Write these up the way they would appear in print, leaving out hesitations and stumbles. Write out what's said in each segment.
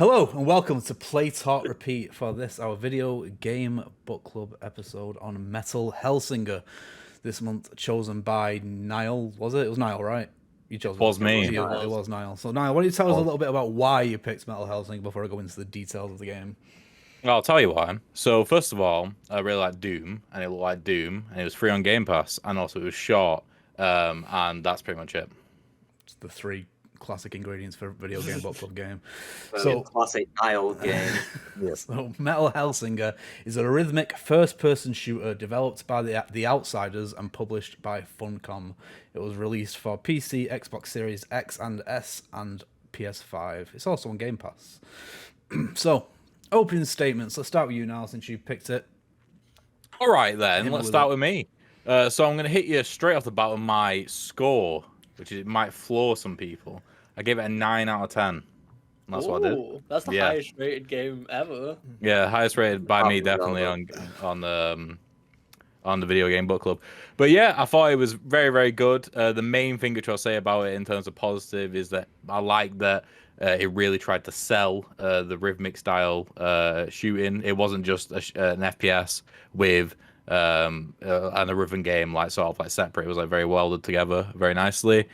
Hello and welcome to Play Talk Repeat for this our video game book club episode on Metal Hellsinger. This month chosen by Niall, was it? It was Niall, right? You chose it. Was me. It was Niall. So Niall, why don't you tell us a little bit about why you picked Metal Hellsinger before I go into the details of the game? Well, I'll tell you why. So first of all, I really like Doom, and it looked like Doom, and it was free on Game Pass, and also it was short, and that's pretty much it. It's the three classic ingredients for a video game book club game. So classic Niall game. Yes. So Metal Hellsinger is a rhythmic first-person shooter developed by the Outsiders and published by Funcom. It was released for PC, Xbox Series X and S, and PS5. It's also on Game Pass. So, opening statements. Let's start with you now, since you picked it. All right, then. Let's start with me. So I'm going to hit you straight off the bat with my score, which it might floor some people. I gave it a 9 out of 10. That's what I did. That's the highest rated game ever. Yeah, highest rated by me, definitely on the video game book club. But yeah, I thought it was very, very good. The main thing which I'll say about it in terms of positive is that I like that it really tried to sell the rhythmic style shooting. It wasn't just an FPS with and a rhythm game like sort of like separate. It was like very welded together very nicely.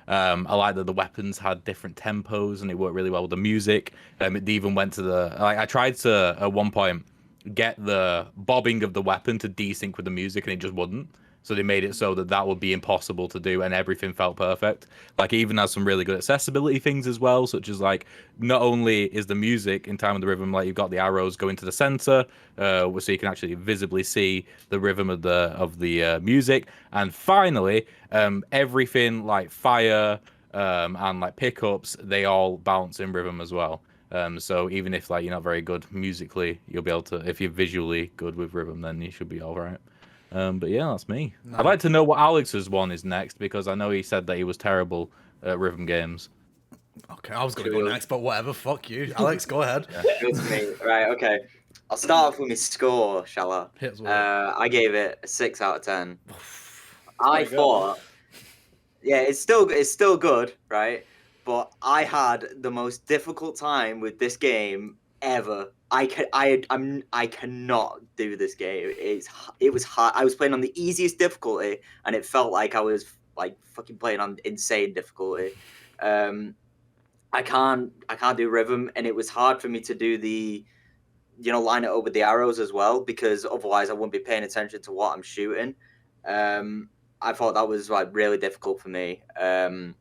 I like that the weapons had different tempos and it worked really well with the music. It even went to the I tried to at one point get the bobbing of the weapon to desync with the music and it just wouldn't. So they made it so that would be impossible to do, and everything felt perfect. Like, it even has some really good accessibility things as well, such as like not only is the music in time with the rhythm, like you've got the arrows going to the center, so you can actually visibly see the rhythm of the music, and finally, everything like fire and like pickups, they all bounce in rhythm as well. So even if like you're not very good musically, you'll be able to. If you're visually good with rhythm, then you should be all right. But yeah, that's me. No. I'd like to know what Alex's one is next, because I know he said that he was terrible at rhythm games. Okay, I was going to go next, but whatever. Fuck you. Alex, go ahead. It's me. Right, okay. I'll start off with my score, shall I? I gave it a 6 out of 10. I thought, yeah, it's still good, right? But I had the most difficult time with this game ever. I cannot do this game. It was hard. I was playing on the easiest difficulty, and it felt like I was like fucking playing on insane difficulty. I can't do rhythm, and it was hard for me to do the, line it up with the arrows as well, because otherwise I wouldn't be paying attention to what I'm shooting. I thought that was like really difficult for me. And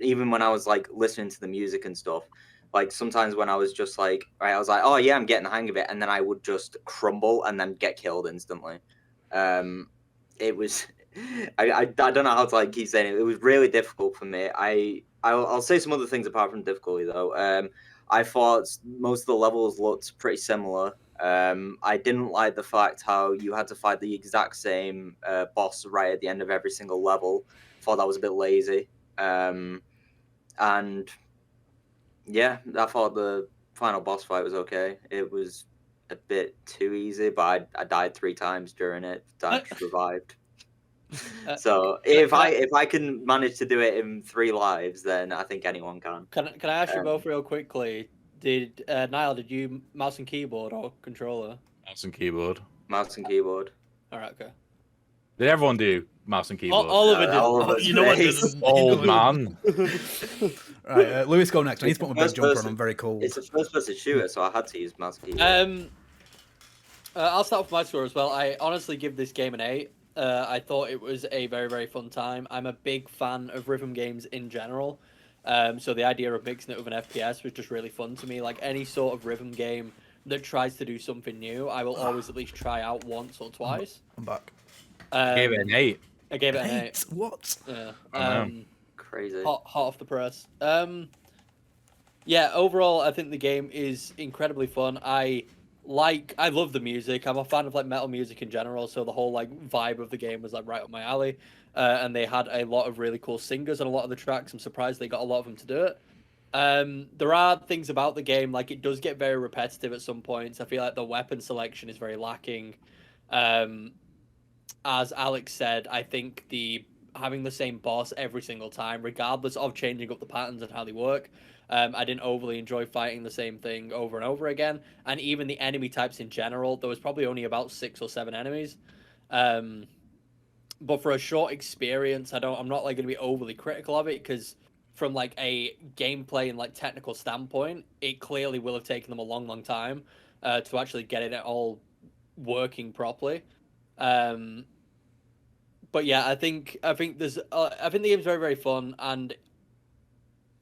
even when I was like listening to the music and stuff. Like sometimes when I was just like, right, I was like, oh yeah, I'm getting the hang of it, and then I would just crumble and then get killed instantly. It was, I don't know how to like keep saying it. It was really difficult for me. I'll say some other things apart from difficulty though. I thought most of the levels looked pretty similar. I didn't like the fact how you had to fight the exact same boss right at the end of every single level. Thought that was a bit lazy. And yeah, I thought the final boss fight was okay. It was a bit too easy, but I died 3 times during it. I just revived. So if I can manage to do it in 3 lives, then I think anyone can. Can I ask you both real quickly? Did Niall, did you mouse and keyboard or controller? Mouse and keyboard. Mouse and keyboard. All right, okay. Did everyone do mouse and keyboard? All of it did. All of us. You know what? Old man. Right, Lewis, go next. I need to put my big jumper on. I'm very cold. It's a first-person shooter, so I had to use mouse and keyboard. I'll start with my score as well. I honestly give this game an 8. I thought it was a very, very fun time. I'm a big fan of rhythm games in general. So the idea of mixing it with an FPS was just really fun to me. Like any sort of rhythm game that tries to do something new, I will always at least try out once or twice. I'm back. I gave it an 8. I gave it an 8. What? Yeah. Crazy. Hot off the press. Yeah, overall, I think the game is incredibly fun. I love the music. I'm a fan of like metal music in general, so the whole like vibe of the game was like right up my alley. And they had a lot of really cool singers on a lot of the tracks. I'm surprised they got a lot of them to do it. There are things about the game, like it does get very repetitive at some points. I feel like the weapon selection is very lacking. As Alex said, I think having the same boss every single time, regardless of changing up the patterns and how they work, I didn't overly enjoy fighting the same thing over and over again, and even the enemy types in general, there was probably only about 6 or 7 enemies. But for a short experience, I'm not like going to be overly critical of it, because from like a gameplay and like technical standpoint, it clearly will have taken them a long time to actually get it all working properly. But yeah, I think the game's very fun, and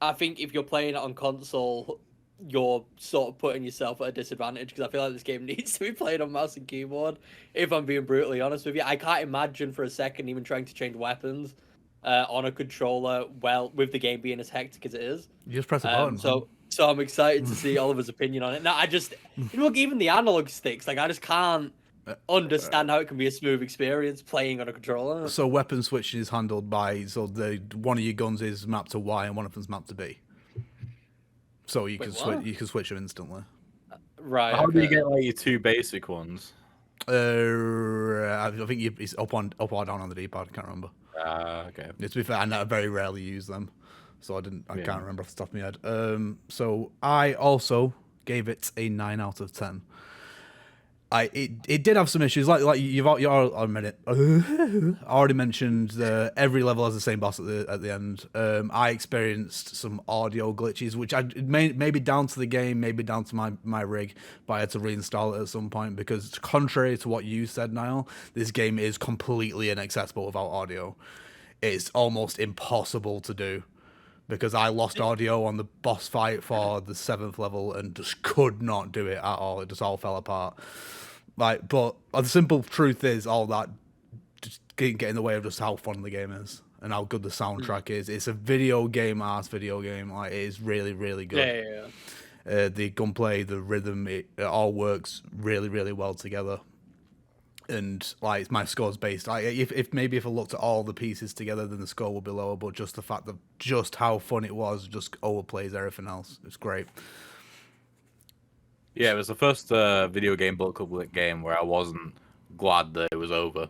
I think if you're playing it on console, you're sort of putting yourself at a disadvantage, because I feel like this game needs to be played on mouse and keyboard. If I'm being brutally honest with you, I can't imagine for a second even trying to change weapons on a controller. Well, with the game being as hectic as it is, You just press a button. So I'm excited to see Oliver's opinion on it. No, look, even the analog sticks, like I just can't understand how it can be a smooth experience playing on a controller. So weapon switching is handled by one of your guns is mapped to Y and one of them's mapped to B. So you can switch them instantly. Right. How do you get like your 2 basic ones? I think it's up or down on the D-pad. I can't remember. Okay. To be fair, I very rarely use them, so I can't remember off the top of my head. So I also gave it a 9 out of 10. It did have some issues, like you already mentioned. Every level has the same boss at the end. I experienced some audio glitches, which maybe down to the game, maybe down to my rig, but I had to reinstall it at some point, because contrary to what you said, Niall, this game is completely inaccessible without audio. It's almost impossible to do, because I lost audio on the boss fight for the 7th level and just could not do it at all. It just all fell apart. But the simple truth is, all that just get in the way of just how fun the game is and how good the soundtrack is. It's a video game. Like, it is really good. Yeah. The gunplay, the rhythm, it all works really well together. And like, my score's based. If I looked at all the pieces together, then the score would be lower. But just the fact that just how fun it was just overplays everything else. It's great. Yeah, it was the first video game book club game where I wasn't glad that it was over.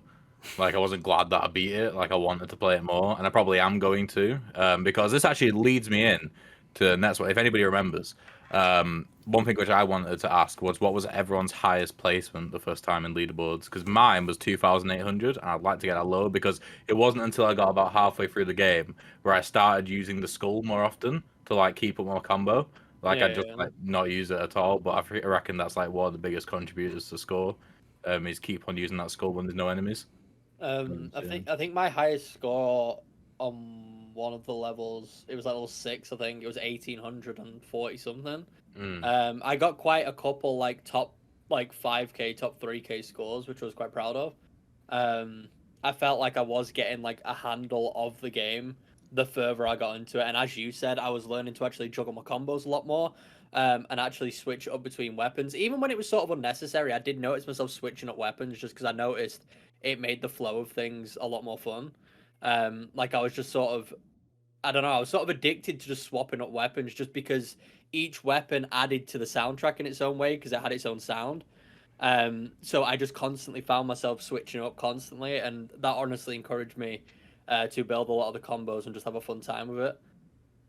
Like, I wasn't glad that I beat it. Like, I wanted to play it more, and I probably am going to, because this actually leads me in to next one. If anybody remembers, one thing which I wanted to ask was, what was everyone's highest placement the first time in leaderboards? Because mine was 2,800, and I'd like to get that low, because it wasn't until I got about halfway through the game where I started using the skull more often to like keep up more combo. Like, I just like not use it at all, but I reckon that's like one of the biggest contributors to score, is keep on using that skull when there's no enemies. I think my highest score on one of the levels, it was level 6. I think it was 1,840 something. I got quite a couple like top like 5k, top 3k scores, which I was quite proud of. I felt like I was getting like a handle of the game the further I got into it, and as you said, I was learning to actually juggle my combos a lot more, and actually switch up between weapons. Even when it was sort of unnecessary, I did notice myself switching up weapons just because I noticed it made the flow of things a lot more fun. Like, I was just sort of, I don't know, I was sort of addicted to just swapping up weapons, just because each weapon added to the soundtrack in its own way, because it had its own sound. So I just constantly found myself switching up constantly, and that honestly encouraged me to build a lot of the combos and just have a fun time with it.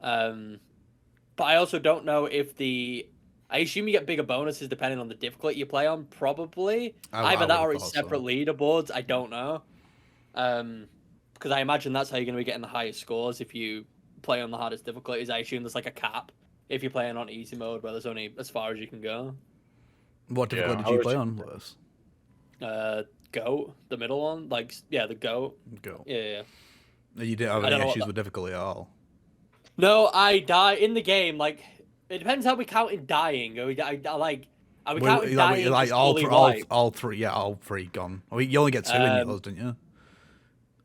But I also don't know if I assume you get bigger bonuses depending on the difficulty you play on, probably. Either that or it's separate leaderboards, I don't know. Because I imagine that's how you're going to be getting the highest scores if you play on the hardest difficulties. I assume there's like a cap if you're playing on easy mode, where there's only as far as you can go. What difficulty did you play on, Lewis? Goat, the middle one, like, yeah, the goat. Yeah. You didn't have any issues with difficulty at all? No, I die in the game. Like, it depends how we count in dying. Are we counting dying? Like all three gone. You only get 2 in yours, didn't you?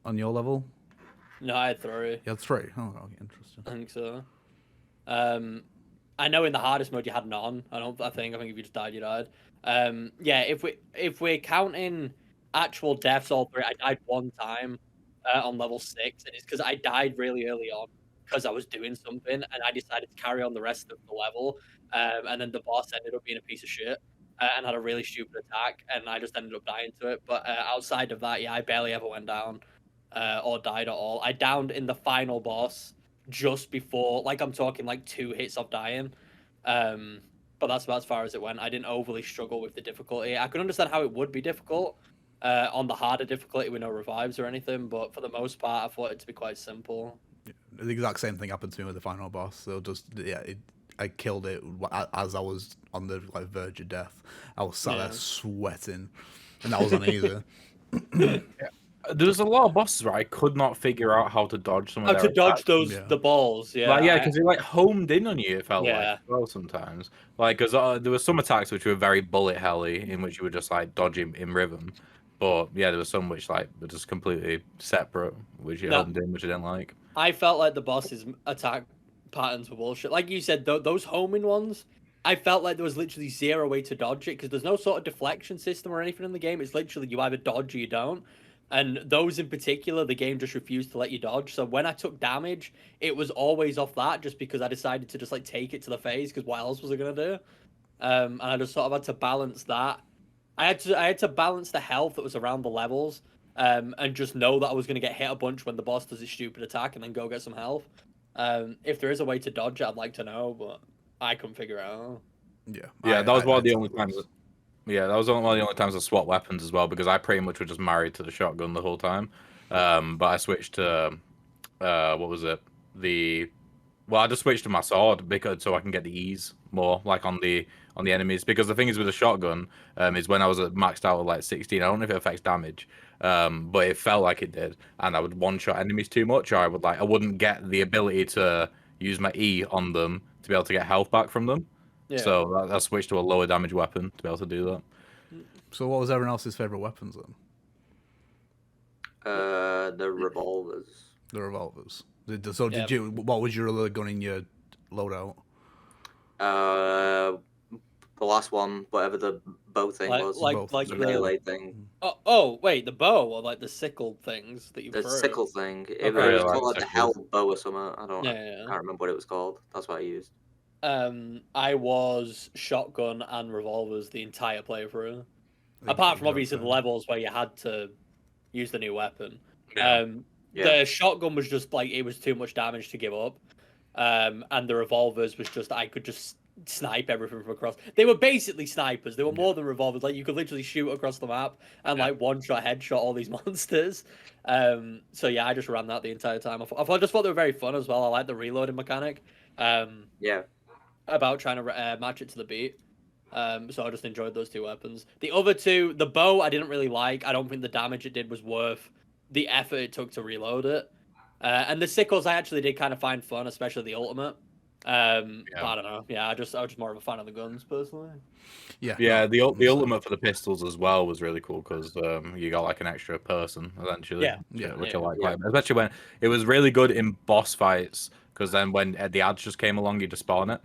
On your level? No, I had 3. You had 3. Oh, okay, interesting. I think so. I know in the hardest mode you had none. I think if you just died, you died. Yeah, if we're counting actual deaths, all 3, I died 1 time on level 6, and it's because I died really early on because I was doing something, and I decided to carry on the rest of the level, and then the boss ended up being a piece of shit and had a really stupid attack, and I just ended up dying to it. But outside of that, yeah, I barely ever went down or died at all. I downed in the final boss just before, like I'm talking like 2 hits of dying. But that's about as far as it went. I didn't overly struggle with the difficulty. I could understand how it would be difficult on the harder difficulty with no revives or anything, but for the most part, I thought it to be quite simple. Yeah, the exact same thing happened to me with the final boss. So I killed it as I was on the verge of death. I was sat there sweating, and that was on easy. There was a lot of bosses where I could not figure out how to dodge some of How their to dodge attacks. the balls, yeah. Because they homed in on you. It felt like as well sometimes. Because there were some attacks which were very bullet helly, in which you were just dodge in rhythm. But yeah, there were some which were just completely separate, which you homed in, which I didn't like. I felt like the boss's attack patterns were bullshit. Like you said, those homing ones, I felt like there was literally zero way to dodge it because there's no sort of deflection system or anything in the game. It's literally you either dodge or you don't. And those in particular, the game just refused to let you dodge. So when I took damage, it was always off that just because I decided to just take it to the face because what else was I going to do? And I just sort of had to balance that. I had to balance the health that was around the levels and just know that I was going to get hit a bunch when the boss does his stupid attack and then go get some health. If there is a way to dodge it, I'd like to know, but I couldn't figure it out. Yeah, that was one of the only times. Yeah, that was one of the only times I swapped weapons as well because I pretty much was just married to the shotgun the whole time. But I switched to what was it? I just switched to my sword so I can get the ease more on the enemies. Because the thing is with the shotgun is when I was maxed out at 16, I don't know if it affects damage, but it felt like it did, and I would one-shot enemies too much, or I wouldn't get the ability to use my E on them to be able to get health back from them. Yeah. So I switched to a lower damage weapon to be able to do that. So what was everyone else's favorite weapons then? The revolvers. The revolvers. So did you? What was your other gun in your loadout? The last one, whatever the bow thing was. The melee thing. Oh, wait, the bow or the sickle things that you The threw? sickle thing. It was called the hell bow or something. I can't remember what it was called. That's what I used. I was shotgun and revolvers the entire playthrough. Apart from obviously the levels where you had to use the new weapon. The shotgun was just it was too much damage to give up. And the revolvers was just I could just snipe everything from across. They were basically snipers. They were more than revolvers. You could literally shoot across the map and one-shot headshot all these monsters. So yeah, I just ran that the entire time. I just thought they were very fun as well. I like the reloading mechanic. About trying to match it to the beat. So I just enjoyed those two weapons. The other two, the bow, I didn't really like. I don't think the damage it did was worth the effort it took to reload it. And the sickles I actually did kind of find fun, especially the ultimate. But I don't know. Yeah, I was just more of a fan of the guns personally. The ultimate for the pistols as well was really cool because you got an extra person eventually. Which I like. Especially when it was really good in boss fights because then when the ads just came along, you just spawn it.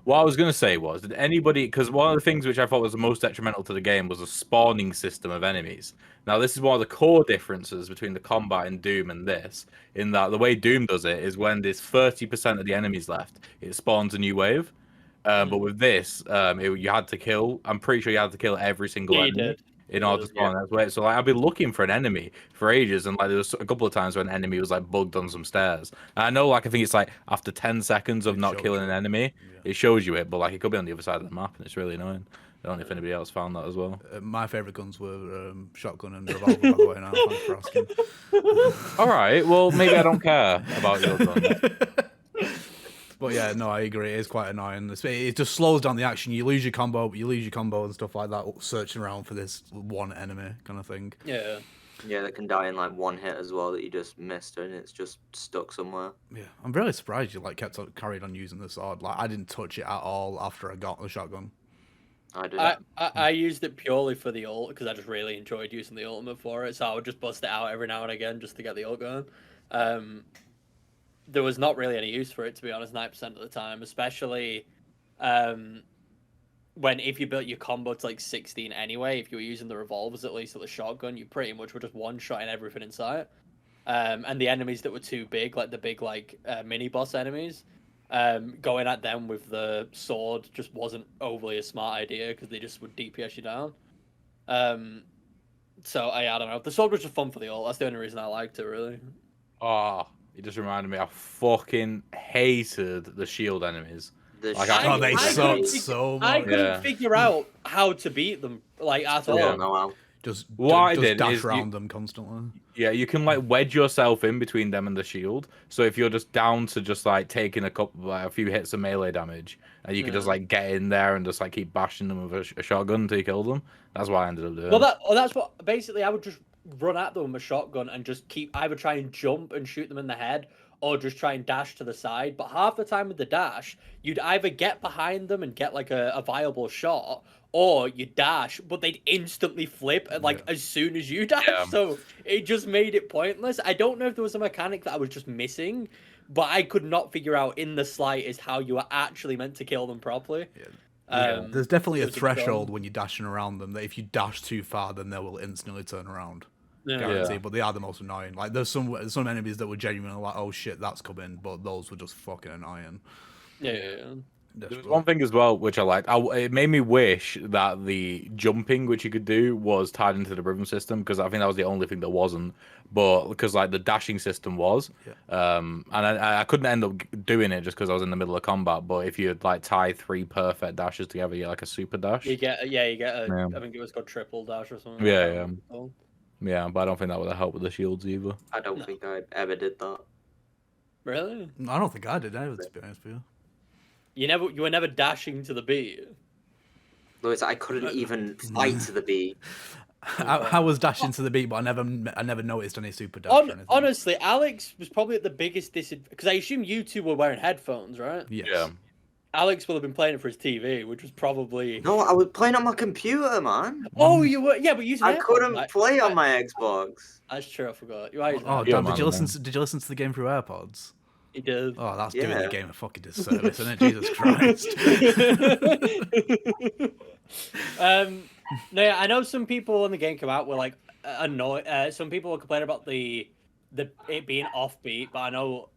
What I was going to say was, did anybody... Because one of the things which I thought was the most detrimental to the game was the spawning system of enemies. Now, this is one of the core differences between the combat in Doom and this, in that the way Doom does it is when there's 30% of the enemies left, it spawns a new wave. But with this, you had to kill... I'm pretty sure you had to kill every single enemy in order to spawn that way. So I've been looking for an enemy for ages, and there was a couple of times when an enemy was bugged on some stairs. And I know I think it's after 10 seconds of not killing an enemy, it shows you it, but it could be on the other side of the map, and it's really annoying. I don't know if anybody else found that as well. My favourite guns were shotgun and revolver, by the way, now. Thanks for asking. All right, well, maybe I don't care about your gun. But yeah, no, I agree. It is quite annoying. It just slows down the action. You lose your combo, and stuff like that, searching around for this one enemy kind of thing. Yeah, that can die in one hit as well that you just missed, and it's just stuck somewhere. Yeah, I'm really surprised you carried on using the sword. I didn't touch it at all after I got the shotgun. I did. I used it purely for the ult because I just really enjoyed using the ultimate for it. So I would just bust it out every now and again just to get the ult going. There was not really any use for it, to be honest, 9% of the time, especially if you built your combo to 16 anyway, if you were using the revolvers at least or the shotgun, you pretty much were just one-shotting everything in sight. And the enemies that were too big, the big mini-boss enemies, going at them with the sword just wasn't overly a smart idea because they just would DPS you down. So I don't know. The sword was just fun for the ult. That's the only reason I liked it, really. Oh, it just reminded me. I fucking hated the shield enemies. The Like, shiny Oh, they ones. suck so much. I couldn't Yeah. figure out how to beat them, like, at Oh, all. no, Al. Just, What I just did dash is around them constantly. Yeah, you can like wedge yourself in between them and the shield. So if you're just down to just like taking a few hits of melee damage, and you can just like get in there and just like keep bashing them with a shotgun until you kill them. That's what I ended up doing. Well, that's what basically I would just run at them with a shotgun and just keep either try and jump and shoot them in the head, or just try and dash to the side. But half the time with the dash, you'd either get behind them and get like a viable shot, or you dash, but they'd instantly flip like as soon as you dash. Yeah. So it just made it pointless. I don't know if there was a mechanic that I was just missing, but I could not figure out in the slightest how you were actually meant to kill them properly. There's definitely a was a threshold dumb- when you're dashing around them that if you dash too far, then they will instantly turn around. Yeah. Guarantee, Yeah. but they are the most annoying. Like there's some enemies that were genuinely like, oh shit, that's coming, but those were just fucking annoying. Yeah. There was one thing as well which I liked. It made me wish that the jumping which you could do was tied into the rhythm system, because I think that was the only thing that wasn't. But because like the dashing system was, and I couldn't end up doing it just because I was in the middle of combat. But if you like tie 3 perfect dashes together, you get like a super dash. You get Yeah. I think it was called triple dash or something. Yeah, yeah. Yeah, but I don't think that would have helped with the shields either. I don't think I ever did that. Really? I don't think I did either, to be honest with you. You were never dashing to the beat. Lewis, I couldn't even fight to the beat. I was dashing to the beat, but I never noticed any super dash or anything. Honestly, Alex was probably at the biggest disadvantage, because I assume you two were wearing headphones, right? Yes. Yeah. Alex will have been playing it for his TV, which was probably. No, I was playing on my computer, man. Oh, you were, yeah, but using. I headphones, couldn't right? play on my Xbox. That's true. I forgot. You are using Oh, headphones. damn, man, did you listen to the game through AirPods? He did. Oh, that's doing Yeah. the game a fucking disservice, isn't it? Jesus Christ. No, yeah, I know some people when the game came out were like annoyed. Some people were complaining about it being offbeat, but I know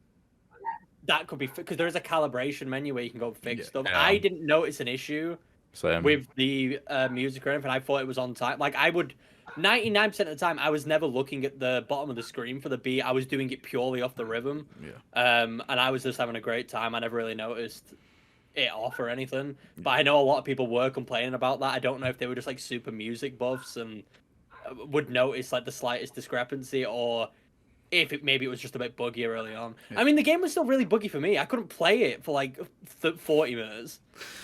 that could be because there is a calibration menu where you can go fix stuff. Yeah. I didn't notice an issue Same. with the music or anything. I thought it was on time. Like I would, 99% of the time, I was never looking at the bottom of the screen for the beat. I was doing it purely off the rhythm. Yeah. And I was just having a great time. I never really noticed it off or anything. But I know a lot of people were complaining about that. I don't know if they were just like super music buffs and would notice like the slightest discrepancy, or if maybe it was just a bit buggy early on. Yeah. I mean, the game was still really buggy for me. I couldn't play it for like 40 minutes.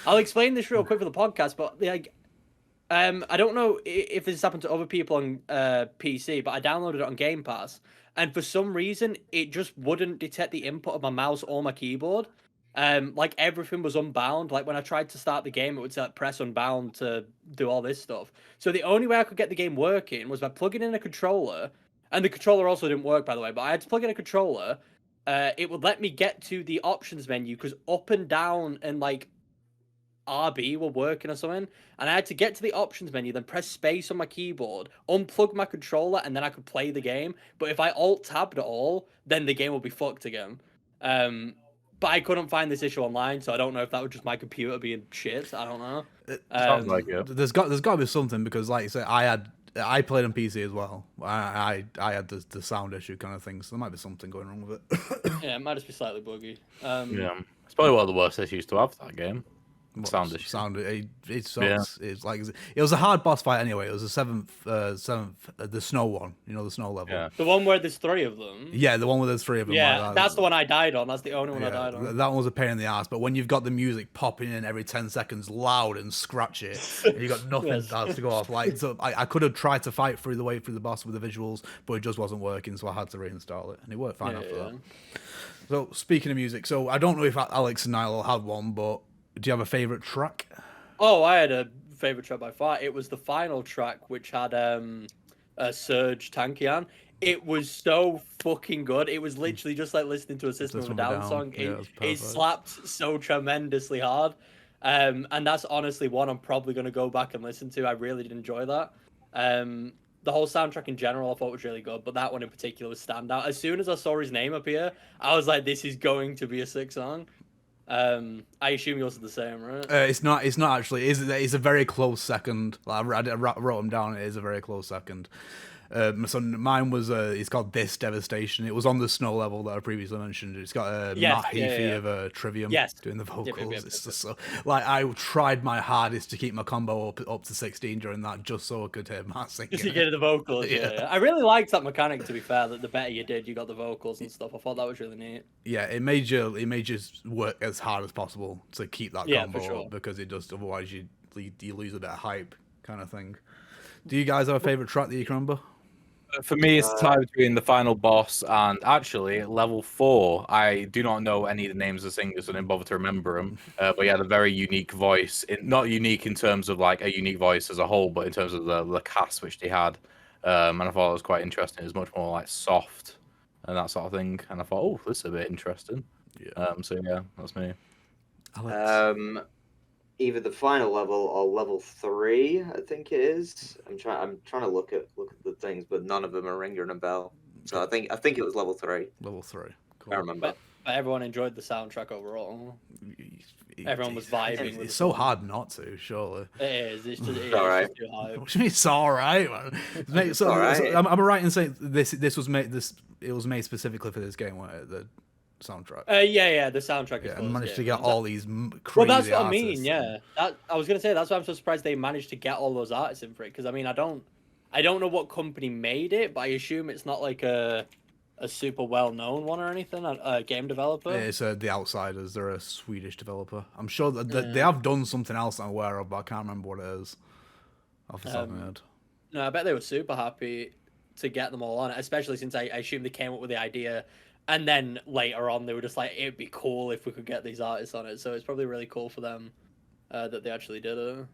I'll explain this real quick for the podcast, but like, I don't know if this has happened to other people on PC, but I downloaded it on Game Pass, and for some reason, it just wouldn't detect the input of my mouse or my keyboard. Like everything was unbound. Like when I tried to start the game, it would say like, press unbound to do all this stuff. So the only way I could get the game working was by plugging in a controller, and the controller also didn't work, by the way. But I had to plug in a controller. It would let me get to the options menu because up and down and like RB were working or something, and I had to get to the options menu, then press space on my keyboard, unplug my controller, and then I could play the game. But if I alt-tabbed it all, then the game will be fucked again. But I couldn't find this issue online, so I don't know if that was just my computer being shit. I don't know. Sounds like it. There's got to be something, because like you say, I played on PC as well. I had the sound issue kind of thing, so there might be something going wrong with it. Yeah, it might just be slightly buggy. Yeah, it's probably one of the worst issues to have, that game. Sound issue. It sucks. It's like it was a hard boss fight anyway. It was the seventh, the snow one. You know, the snow level. Yeah. The one where there's 3 of them. Yeah, the one where there's 3 of them. Yeah, like that's the one I died on. That's the only one I died on. That one was a pain in the ass. But when you've got the music popping in every 10 seconds, loud and scratchy, and you got nothing Yes. else to go off. Like, so I could have tried to fight through the boss with the visuals, but it just wasn't working. So I had to reinstall it, and it worked fine after that. So speaking of music, so I don't know if Alex and Niall had one, but do you have a favorite track? Oh, I had a favorite track by far. It was the final track, which had Serge Tankian. It was so fucking good. It was literally just like listening to a System of a Down song. Yeah, It slapped so tremendously hard. And that's honestly one I'm probably going to go back and listen to. I really did enjoy that. The whole soundtrack in general I thought was really good, but that one in particular was standout. As soon as I saw his name appear, I was like, this is going to be a sick song. I assume yours are the same, right? It's not actually. It's a very close second. I wrote them down. It is a very close second. So mine was it's called This Devastation. It was on the snow level that I previously mentioned. It's got Matt Heafy of Trivium doing the vocals. It's just so like I tried my hardest to keep my combo up to 16 during that, just so I could hear Matt singing. Just to get the vocals. I really liked that mechanic. To be fair, that the better you did, you got the vocals and stuff. I thought that was really neat. Yeah, it made you work as hard as possible to keep that combo up, because it just otherwise you lose a bit of hype kind of thing. Do you guys have a favorite track that you can remember? For me, it's tied between the final boss and actually level 4. I do not know any of the names of the singers, so I didn't bother to remember them. But yeah, the very unique voice. Not unique in terms of like a unique voice as a whole, but in terms of the cast which they had. And I thought it was quite interesting. It was much more like soft and that sort of thing. And I thought, oh, this is a bit interesting. Yeah. So yeah, that's me. Alex? Either the final level or level 3, I think it is. I'm trying to look at the things, but none of them are ringing a bell. So I think it was level 3. Level 3. Cool. I remember. But everyone enjoyed the soundtrack overall. Everyone was vibing. It's so hard not to, surely. It is. It's just alright. too high. What do you mean it's alright, man? So, I'm right in saying this was made. It was made specifically for this game, wasn't it? The soundtrack. Yeah, the soundtrack. Yeah, and managed to get all these crazy. Well, that's what artists. I mean. Yeah, I was gonna say that's why I'm so surprised they managed to get all those artists in for it. Because I mean, I don't know what company made it, but I assume it's not like a super well-known one or anything. A game developer. Yeah, it's The Outsiders. They're a Swedish developer. I'm sure that they have done something else I'm aware of, but I can't remember what it is off the top of my head. No, I bet they were super happy to get them all on it, especially since I assume they came up with the idea. And then later on, they were just like, it'd be cool if we could get these artists on it. So it's probably really cool for them that they actually did it.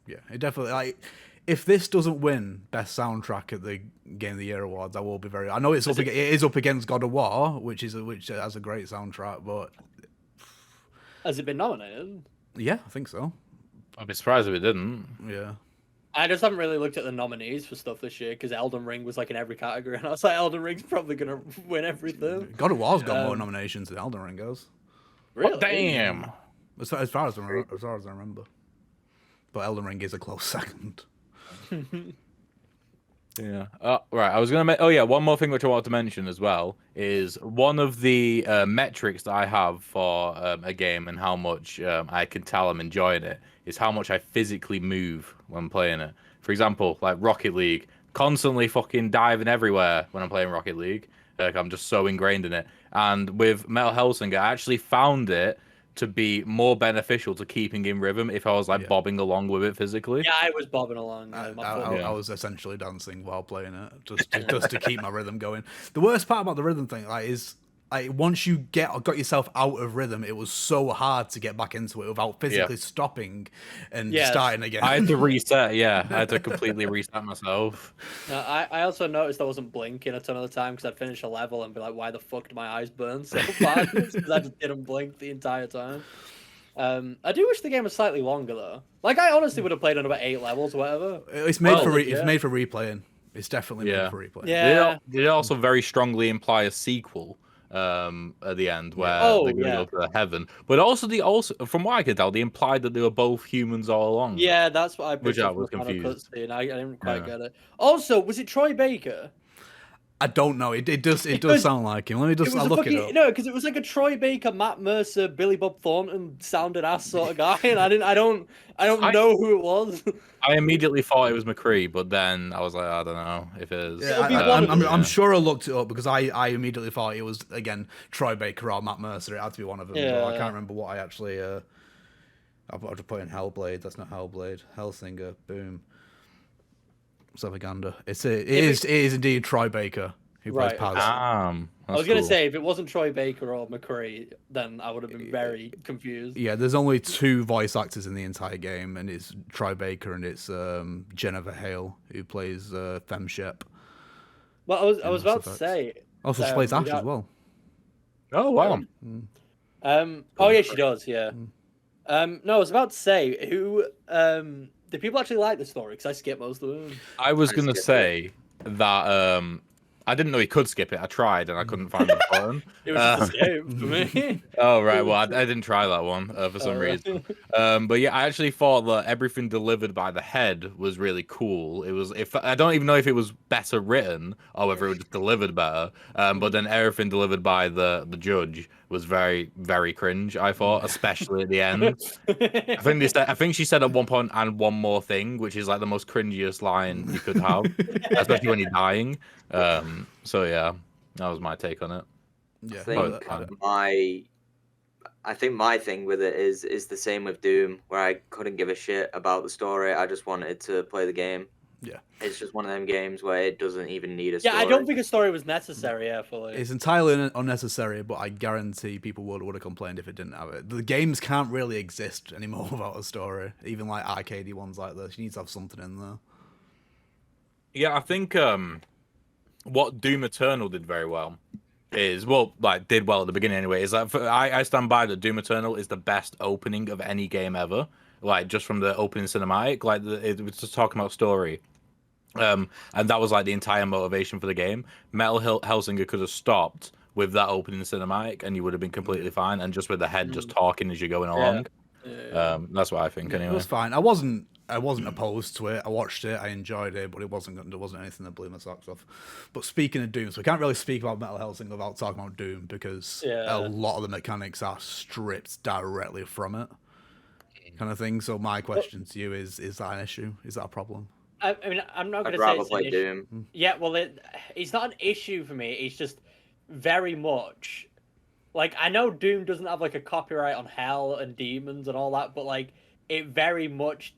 Yeah, it definitely. Like, if this doesn't win Best Soundtrack at the Game of the Year awards, I will be very. I know it is up against God of War, which has a great soundtrack, but has it been nominated? Yeah, I think so. I'd be surprised if it didn't. Yeah. I just haven't really looked at the nominees for stuff this year because Elden Ring was like in every category, and I was like, Elden Ring's probably gonna win everything. God of War's got more nominations than Elden Ring goes. Really? Oh, damn. As far as I remember, but Elden Ring is a close second. Yeah. Right. I was gonna. One more thing which I wanted to mention as well is one of the metrics that I have for a game and how much I can tell I'm enjoying it is how much I physically move when playing it. For example, like Rocket League, constantly fucking diving everywhere when I'm playing Rocket League. Like I'm just so ingrained in it. And with Metal Hellsinger, I actually found it to be more beneficial to keeping in rhythm if I was like bobbing along with it physically. Yeah, I was bobbing along. I was essentially dancing while playing it just to keep my rhythm going. The worst part about the rhythm thing is once you got yourself out of rhythm, it was so hard to get back into it without physically stopping and starting again. I had to reset. Yeah, I had to completely reset myself. I also noticed I wasn't blinking a ton of the time because I'd finish a level and be like, "Why the fuck do my eyes burn so bad?" Because I just didn't blink the entire time. I do wish the game was slightly longer though. Like I honestly would have played another 8 levels, or whatever. It's made it's made for replaying. It's definitely made for replaying. Yeah. They also very strongly imply a sequel. At the end where they're going to go to heaven, but also from what I could tell, they implied that they were both humans all along. Yeah, that's what I which I was confused. I didn't quite get it. Also, was it Troy Baker? I don't know. It does sound like him. Let me just look it up. No, because it was like a Troy Baker, Matt Mercer, Billy Bob Thornton sounded ass sort of guy, and I don't know who it was. I immediately thought it was McCree, but then I was like, I don't know if it is. Yeah, I'm sure I looked it up because I immediately thought it was again Troy Baker or Matt Mercer. It had to be one of them. Yeah. But I can't remember what I actually. I've got to put in Hellblade. That's not Hellblade. Hellsinger. Boom. Savaganda. It is indeed Troy Baker who plays Paz. I was going to say, if it wasn't Troy Baker or McCree, then I would have been very confused. Yeah, there's only 2 voice actors in the entire game, and it's Troy Baker and it's Jennifer Hale who plays Femshep. Well, I was about to say. Also, she plays Ash as well. Oh wow. Oh yeah, she does. Yeah. No, I was about to say who. Do people actually like the story? Because I skipped most of them. I was gonna say that I didn't know you could skip it. I tried and I couldn't find the button. It was just escape for me. Oh right, well I didn't try that one for some reason. But yeah, I actually thought that everything delivered by the head was really cool. It was I don't even know if it was better written or whether it was just delivered better. But then everything delivered by the judge was very very cringe. I thought, especially at the end. I think she said at one point, "and one more thing," which is like the most cringiest line you could have, especially when you're dying. So yeah, that was my take on it. Yeah, I think my thing with it is the same with Doom, where I couldn't give a shit about the story. I just wanted to play the game. Yeah, it's just one of them games where it doesn't even need a story. Yeah, I don't think a story was necessary. Fully. It's entirely unnecessary, but I guarantee people would have complained if it didn't have it. The games can't really exist anymore without a story, even like arcadey ones like this. You need to have something in there. Yeah, I think what Doom Eternal did very well is did well at the beginning anyway. Is that I stand by that Doom Eternal is the best opening of any game ever. Like just from the opening cinematic, it was just talking about story, and that was like the entire motivation for the game. Metal Hellsinger could have stopped with that opening cinematic, and you would have been completely fine. And just with the head just talking as you're going along, that's what I think. Anyway, it was fine. I wasn't opposed to it. I watched it. I enjoyed it, but there wasn't anything that blew my socks off. But speaking of Doom, so we can't really speak about Metal Hellsinger without talking about Doom because a lot of the mechanics are stripped directly from it, kind of thing. So my question to you is that an issue? Is that a problem? I mean, I'm not going to say it's an issue. Yeah, well, it's not an issue for me. It's just very much like I know Doom doesn't have like a copyright on hell and demons and all that, but like it very much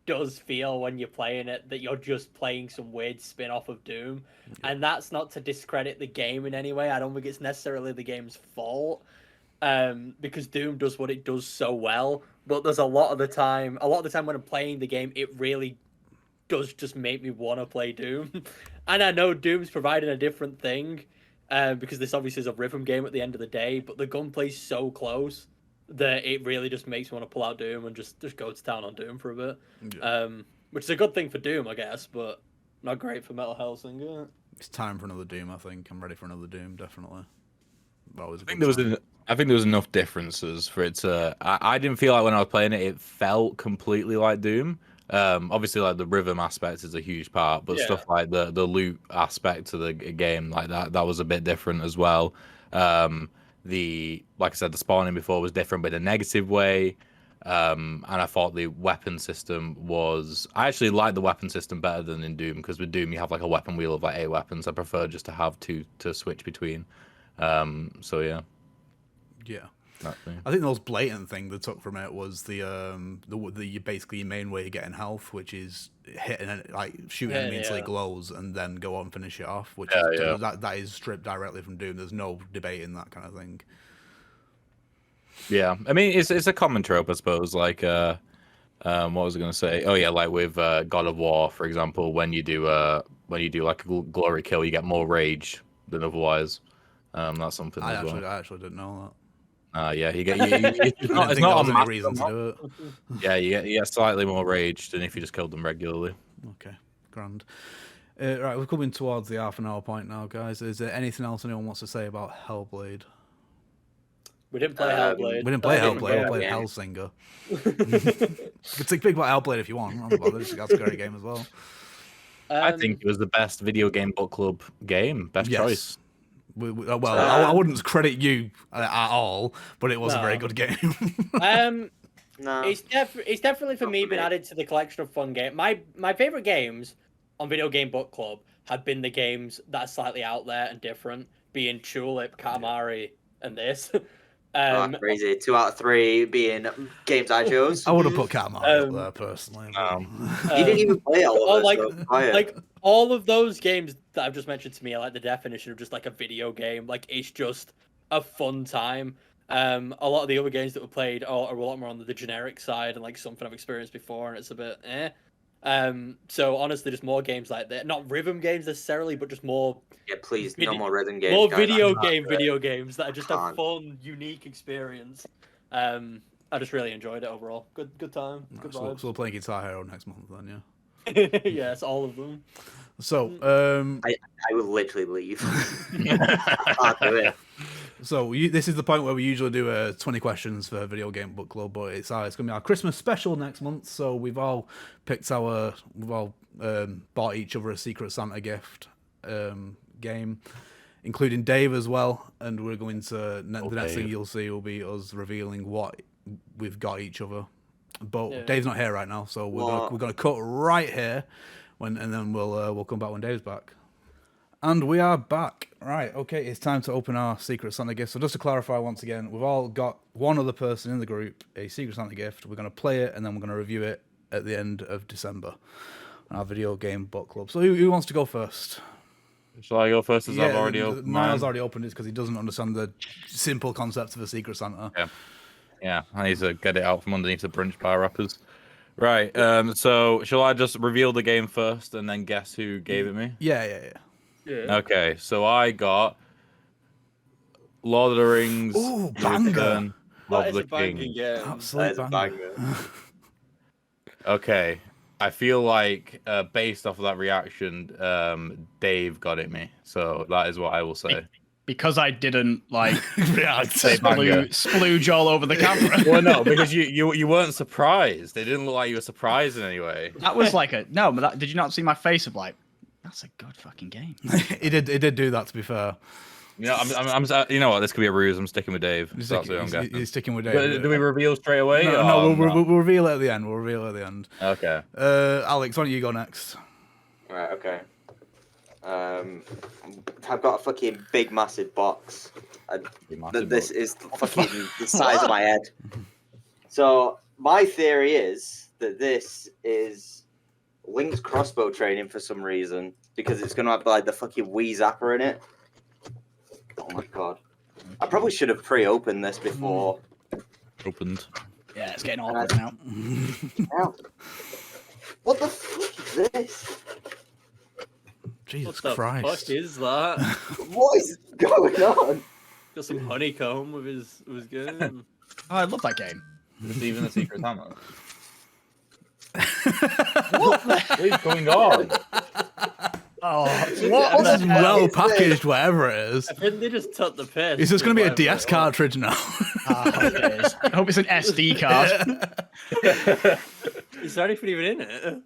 does feel when you're playing it that you're just playing some weird spin-off of Doom, and that's not to discredit the game in any way. I don't think it's necessarily the game's fault, because Doom does what it does so well. But there's a lot of the time when I'm playing the game, it really does just make me want to play Doom. And I know Doom's providing a different thing, because this obviously is a rhythm game at the end of the day, but the gunplay's so close that it really just makes me want to pull out Doom and just go to town on Doom for a bit. Which is a good thing for Doom, I guess, but not great for Metal Hellsinger. It's time for another Doom, I think. I'm ready for another Doom, definitely. I think there was enough differences for it to... I didn't feel like when I was playing it, it felt completely like Doom. Obviously, like the rhythm aspect is a huge part, but stuff like the loot aspect to the game, like that was a bit different as well. Like I said, the spawning before was different, but in a negative way. And I thought the weapon system I actually like the weapon system better than in Doom, because with Doom you have like a weapon wheel of like 8 weapons. I prefer just to have 2 to switch between. So yeah. I think the most blatant thing they took from it was the basically your main way of getting health, which is hitting shooting enemy until he glows and then go on and finish it off, which that is stripped directly from Doom. There's no debating that kind of thing. Yeah, I mean it's a common trope, I suppose. Like what was I going to say? Oh yeah, like with God of War, for example, when you do like a glory kill, you get more rage than otherwise. That's something. I actually didn't know that. Yeah, it's not a reason to do it. Yeah, you get slightly more rage than if you just killed them regularly. Okay, grand. Right, we're coming towards the half-an-hour point now, guys. Is there anything else anyone wants to say about Hellblade? We didn't play Hellblade. We played Hellsinger. You can take big about Hellblade if you want. That's a great game as well. I think it was the best video game book club game. Best choice. I wouldn't credit you at all, but it was a very good game. No, it's definitely for me been added to the collection of fun games. My favorite games on Video Game Book Club have been the games that are slightly out there and different, being Tulip, Katamari, and this. Crazy. 2 out of 3 being games I chose. I would have put Katamari up there personally. You didn't even play all of it. Like all of those games that I've just mentioned to me are like the definition of just like a video game. Like it's just a fun time. A lot of the other games that were played are a lot more on the generic side and like something I've experienced before, and it's a bit so honestly, just more games like that. Not rhythm games necessarily, but just more. Yeah, please, no more rhythm games. More video games that are just a fun, unique experience. I just really enjoyed it overall. Good time. Good vibes. So we're playing Guitar Hero next month then, yeah. Yes, all of them. So, I will literally leave. I can't do it. So this is the point where we usually do 20 questions for Video Game Book Club, but it's going to be our Christmas special next month. So we've all bought each other a Secret Santa gift game, including Dave as well. And we're going to the next thing you'll see will be us revealing what we've got each other. But Dave's not here right now, so we're going to cut right here, and then we'll come back when Dave's back. And we are back. Right, okay, it's time to open our Secret Santa gift. So just to clarify once again, we've all got one other person in the group, a Secret Santa gift. We're going to play it, and then we're going to review it at the end of December on our Video Game Book Club. So who wants to go first? Shall I go first, as I've already opened mine? Niall's already opened it because he doesn't understand the simple concept of a Secret Santa. Yeah, I need to get it out from underneath the brunch bar wrappers. Right, so shall I just reveal the game first and then guess who gave it me? Yeah. Okay, so I got Lord of the Rings. Ooh, banger! Of the King. Absolute banger. Okay, I feel like based off of that reaction, Dave got it me. So that is what I will say. Because I didn't say splooge all over the camera. Well, no, because you weren't surprised. They didn't look like you were surprised in any way. That was like did you not see my face of like, that's a good fucking game. It did do that, to be fair. Yeah, I'm you know what? This could be a ruse. I'm sticking with Dave. He's sticking with Dave. But do we reveal straight away? No, we'll reveal it at the end. Okay. Alex, why don't you go next? Right. Okay. I've got a fucking big, massive box. This is fucking the size of my head. So my theory is that this is Link's crossbow training for some reason, because it's gonna have like the fucking Wii Zapper in it. Oh my god! I probably should have pre-opened this before. Opened. Yeah, it's getting awkward now. What the fuck is this? Jesus what Christ! What the fuck is that? What is going on? Got some honeycomb with his game. Oh, I love that game. Is it even a Secret Santa? What is going on? Oh, This is well packaged, whatever it is. I think they just took the piss. It's just going to be a DS cartridge now. I hope it is. I hope it's an SD card. Is there anything even in it?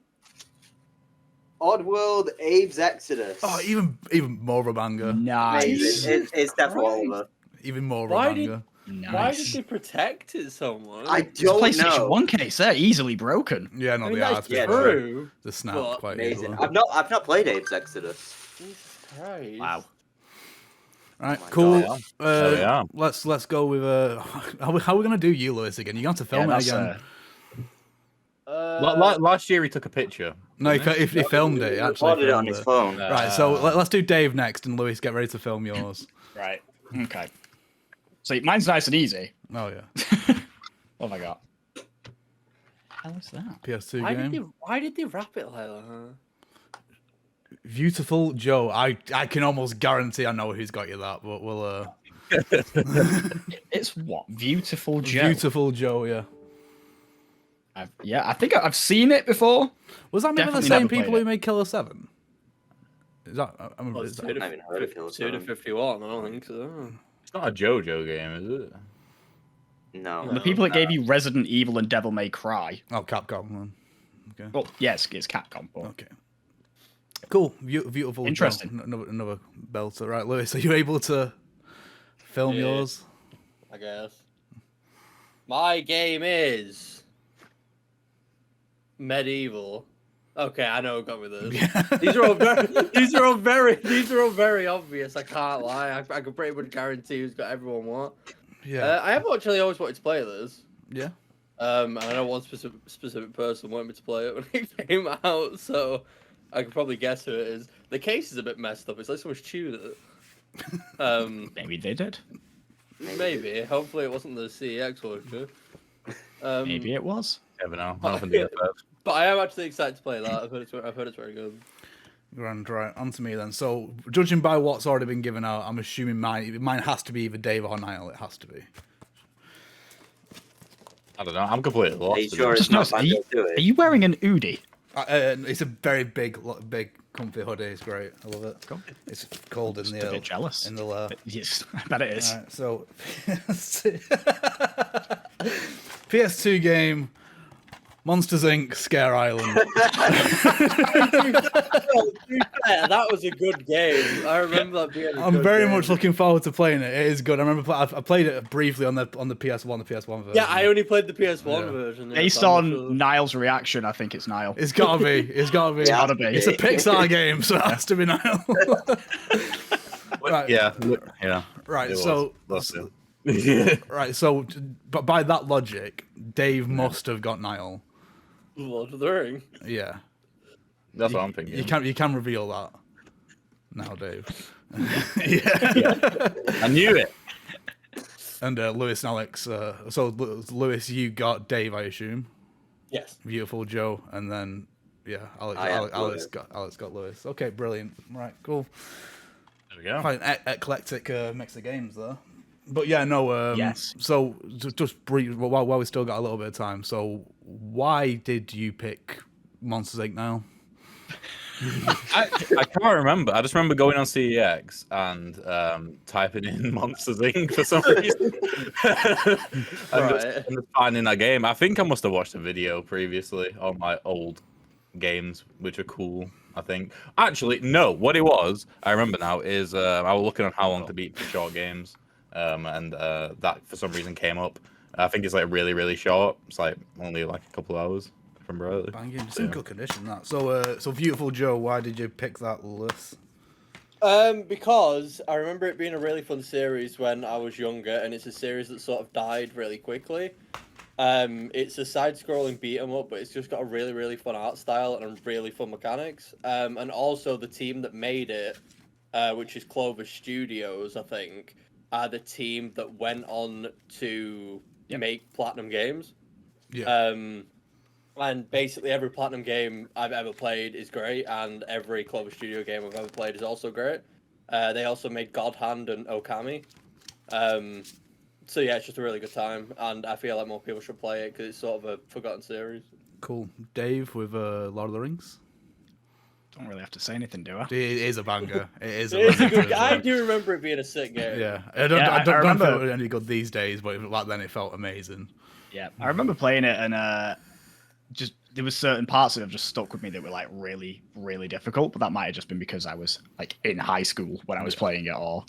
Oddworld Abe's Exodus. Oh, even more of a banger. Nice. It's definitely Oliver. Even more of a banger. Nice. Why did they protect it so much? I It's a don't PlayStation know. 1 case, they're easily broken. Yeah, no, I mean, they are. that's yeah, true. The snap but quite Amazing. easily. I've not played Abe's Exodus. Jesus Christ. Wow. Right, Oh my cool. God. Let's go with how are we gonna do you, Lewis, again? You got to film it again. Last year he took a picture. No, if he filmed it, he actually Recorded it on filmed his it. phone. Right, so let's do Dave next, and Lewis, get ready to film yours. Right. Okay. So mine's nice and easy. Oh yeah, Oh my god. How is that? PS2 game. Why did they wrap it like that? Beautiful Joe. I can almost guarantee I know who's got you that, but we'll. It's what? Beautiful Joe. Beautiful Joe, yeah. I think I've seen it before. Was that maybe the Definitely same never played people who it. made Killer 7? Is that? Well, is it's that... I haven't heard of Killer 2 to 7. 51, I don't think so. It's not a JoJo game, is it? No. The people that gave you Resident Evil and Devil May Cry. Oh, Capcom. Then. Okay. Well, yes, it's Capcom. But... Okay. Cool. Beautiful. Interesting. Joe. Another belter. Right, Lewis, are you able to film yours? I guess. My game is Medieval. Okay, I know what got with this. Yeah. These are all very obvious. I can't lie. I can pretty much guarantee who's got everyone what. Yeah. I have actually always wanted to play this. Yeah. And I know one specific person wanted me to play it when it came out, so I could probably guess who it is. The case is a bit messed up. It's like someone's chewed it. Maybe they did. Maybe. Hopefully it wasn't the CEX worker. Maybe it was. Never know. I don't think it's first. But I am actually excited to play that. I've heard it's very good. Grand, right. On to me then. So, judging by what's already been given out, I'm assuming mine has to be either Dave or Niall. It has to be. I don't know. I'm completely lost. Are you sure Just it's not noticed, Banjo are you wearing an Udi? It's a very big, comfy hoodie. It's great. I love it. Cool. It's cold in the a bit jealous. in the lair. Yes, I bet it is. Right, so PS2 game, Monsters Inc. Scare Island. That was a good game. I remember that being. I'm very much looking forward to playing it. It is good. I remember I played it briefly on the PS1, the PS1 version. Yeah, I only played the PS1 version. Based on Niall's reaction, I think it's Niall. It's gotta be. It's gotta be. It's gotta be. It's a Pixar game, so it has to be Niall. Right. Yeah. Right. It So. was. Right. So, but by that logic, Dave must have got Niall. Lord of the Ring. Yeah. That's what I'm thinking. You can reveal that now, Dave. I knew it. And Lewis and Alex. So Lewis, you got Dave, I assume. Yes. Beautiful Joe, and then Alex got Lewis. Okay, brilliant. Right, cool. There we go. Quite an eclectic mix of games there. But yeah, no. Yes. So just brief, while we still got a little bit of time. So why did you pick Monsters Inc. now? I can't remember. I just remember going on CEX and typing in Monsters Inc. for some reason. and just finding that game. I think I must have watched a video previously on my old games, which are cool, I think. Actually, no. What it was, I remember now, is I was looking on how long to beat for short games. And that for some reason came up. I think it's like really, really short. It's like only like a couple of hours from rightly. Banging, it's in good condition that. So Beautiful Joe, why did you pick that list? Because I remember it being a really fun series when I was younger, and it's a series that sort of died really quickly. It's a side-scrolling beat 'em up, but it's just got a really, really fun art style and really fun mechanics. And also the team that made it, which is Clover Studios, I think, are the team that went on to make Platinum games. Yeah. And basically every Platinum game I've ever played is great, and every Clover Studio game I've ever played is also great. They also made God Hand and Okami. So yeah, it's just a really good time, and I feel like more people should play it because it's sort of a forgotten series. Cool. Dave with Lord of the Rings? Don't really have to say anything, do I? It is a banger. It is It's a good. banger. I do remember it being a sick game. Yeah. I don't remember feel any good these days, but back then it felt amazing. Yeah, I remember playing it, and just there was certain parts that have just stuck with me that were like really, really difficult. But that might have just been because I was like in high school when I was playing it, or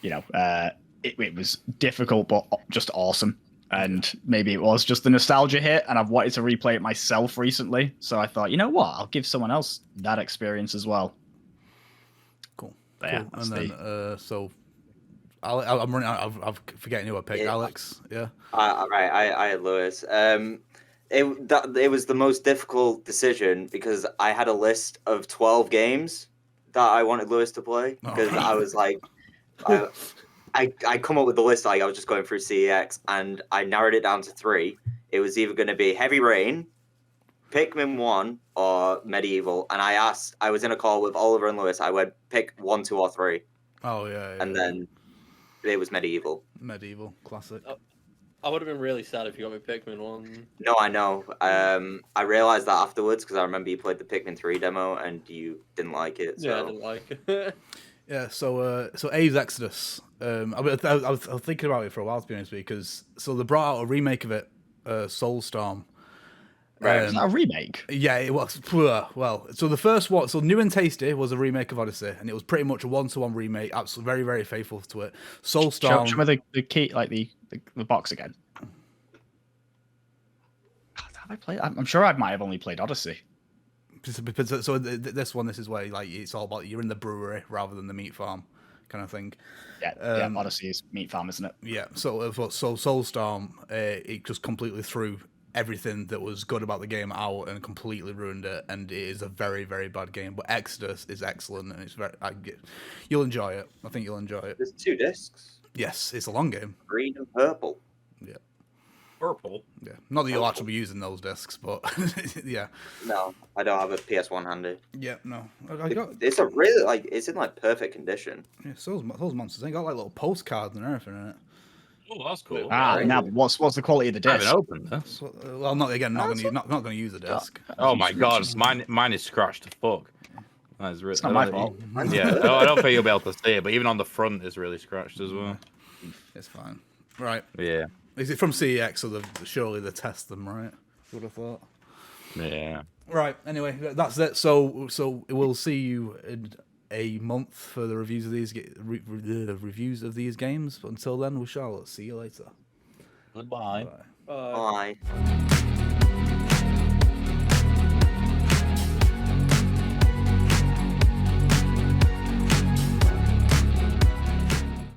it was difficult but just awesome. And maybe it was just the nostalgia hit, and I've wanted to replay it myself recently. So I thought, you know what, I'll give someone else that experience as well. Cool. But yeah, And then so I'm running out. I'm forgetting who I picked. Alex. Yeah. Right. I had Lewis. It was the most difficult decision because I had a list of 12 games that I wanted Lewis to play because I was like, I come up with the list like I was just going through CEX, and I narrowed it down to 3. It was either going to be Heavy Rain, Pikmin 1, or Medieval. And I was in a call with Oliver and Lewis. I went pick 1, 2, or 3. Oh yeah. And then it was Medieval. Medieval classic. I would have been really sad if you got me Pikmin 1. No, I know. I realized that afterwards because I remember you played the Pikmin 3 demo and you didn't like it. So. Yeah, I didn't like it. Yeah, so Abe's Exodus. I was thinking about it for a while, to be honest with you, because they brought out a remake of it, Soulstorm. Right, is that a remake? Yeah, it was. Well, so the first one, so New and Tasty was a remake of Odyssey, and it was pretty much a one-to-one remake, absolutely very, very faithful to it. Soulstorm. Show me the key, like the box again. God, have I played? I'm sure I might have only played Odyssey. So this is where like it's all about you're in the brewery rather than the meat farm, kind of thing. Yeah, Odyssey is meat farm, isn't it? Yeah. So Soulstorm, it just completely threw everything that was good about the game out and completely ruined it, and it is a very, very bad game. But Exodus is excellent, and it's you'll enjoy it. I think you'll enjoy it. There's 2 discs. Yes, it's a long game. Green and purple. Yeah. Purple. Yeah. Not that you'll actually be using those discs, but yeah. No, I don't have a PS1 handy. Yeah, no. I got. It's a really it's in like perfect condition. Yeah, those monsters. They got like little postcards and everything in it. Oh, that's cool. Now what's the quality of the I disc? haven't opened this. Well, not going to use the disc. Oh my god, mine is scratched as fuck. That is really, It's not my fault. Yeah, I don't think you'll be able to see it, but even on the front, it's really scratched as well. It's fine. Right. Yeah. Is it from CEX? So surely they test them, right? Would have thought. Yeah. Right. Anyway, that's it. So we'll see you in a month for the reviews of these reviews of these games. But until then, we shall see you later. Goodbye. Bye.